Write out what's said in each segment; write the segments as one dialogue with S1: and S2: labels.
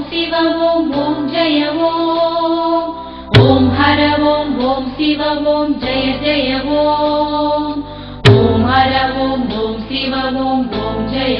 S1: शिव ओम जय ओम हर ओम शिव ओम जय जय ओम हर ओम शिव ओम जय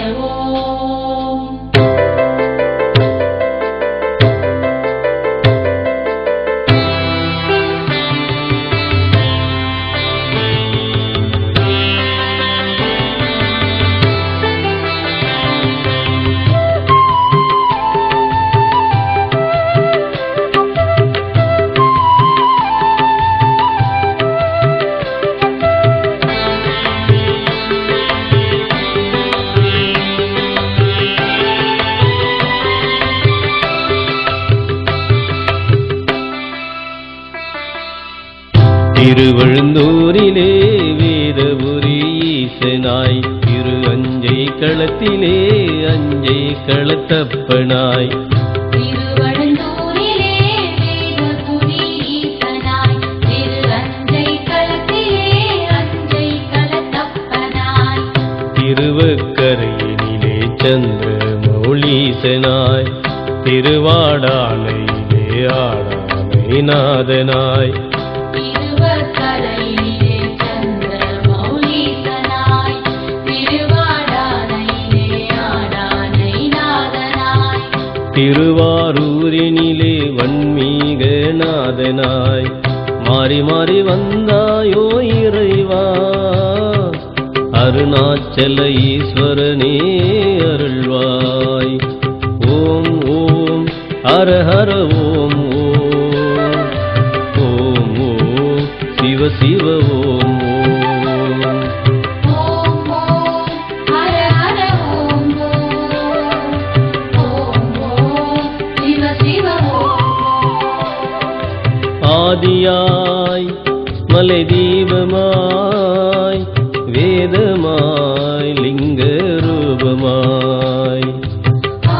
S2: திருவழுந்தூரிலே வேதபுரி ஈசனாய் திரு அஞ்சை களத்திலே அஞ்சை களத்தப்பனாய்
S1: திருவழுந்தூரிலே வேதபுரி ஈசனாய் திரு அஞ்சை களத்திலே அஞ்சை களத்தப்பனாய்
S2: திருவக்கரையினிலே சந்திரமௌலீசனாய் திருவாடானையிலே ஆடானை நாதனாய் திருவாரூரினிலே வன்மீக நாதனாய் மாறி மாறி வந்தாயோ இறைவா அருணாச்சல ஈஸ்வரனே அருள்வாய் ஓம் ஓம் ஹர ஹர ஓம் ஓம் ஓம் ஓம் சிவ சிவ ஓம் ஆதியாய் மலை தீபமாய் வேதமாய் லிங்க ரூபமாய்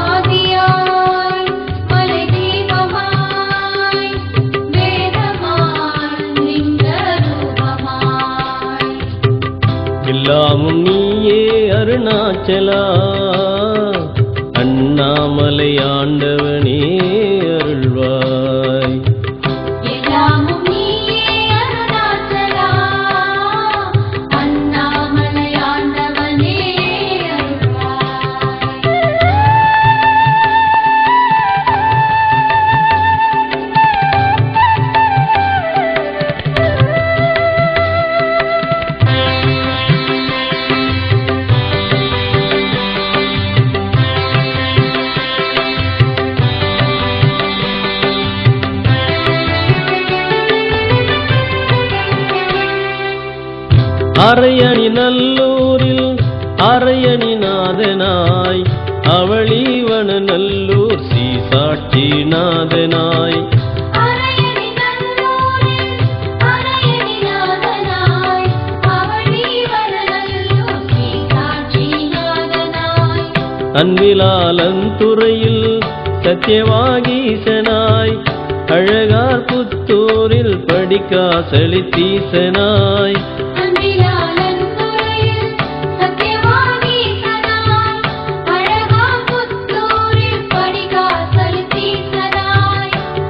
S1: ஆதியாய் மலை தீபமாய் வேதமாய் லிங்க ரூபமாய்
S2: எல்லாமும் நீயே அருணாச்சலா அண்ணாமலை ஆண்டவனே அருள்வாய் அரையணி நல்லூரில் அரையணி நாதனாய் அவளிவன நல்லூர் சீசாட்சி நாதனாய் அன்பிலாலந்துறையில் சத்தியவாகீசனாய் அழகார் புத்தூரில் படிக்காசலித்தீசனாய்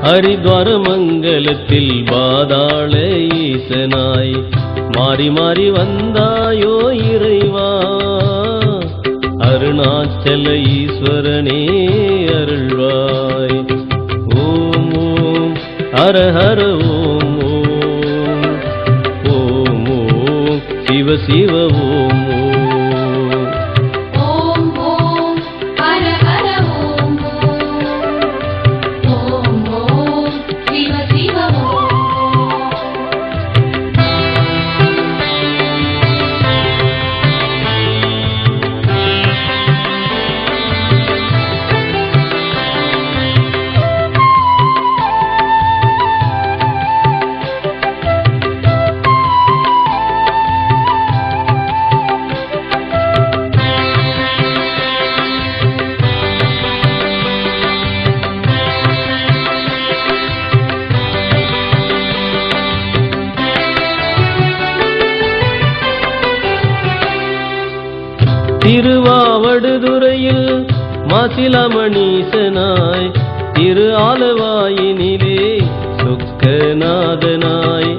S2: ஹரித்வார மங்கலத்தில் பாதாள ஈசனாய் மாறி மாறி வந்தாயோ இறைவா அருணாச்சல ஈஸ்வரனே அருள்வாய் ஓம் ஓம் ஹர ஹர ஓம் ஓம் ஓம் ஓம் சிவ சிவ ஓம் திருவாவடுதுறையில் மாசிலாமணீசனாய் திரு ஆலவாயினிலே சொக்கநாதனாய்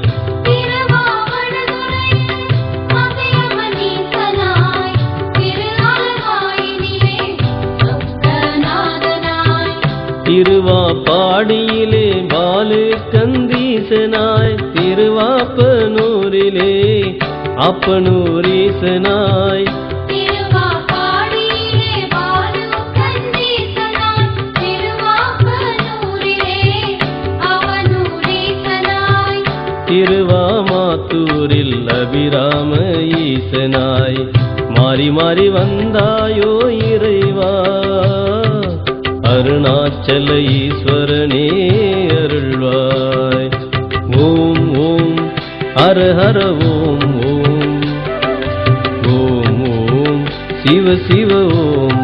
S2: திருவாப்பாடியிலே பாலு கந்தீசனாய் திருவாப்பனூரிலே அப்பனூரீசனாய் திருவாமாத்தூரில் அபிராம ஈசனாய் மாறி மாறி வந்தாயோ இறைவா அருணாச்சல ஈஸ்வரனே அருள்வாய். ஓம் ஓம் ஹர ஹர ஓம் ஓம் ஓம் ஓம் சிவ சிவ ஓம்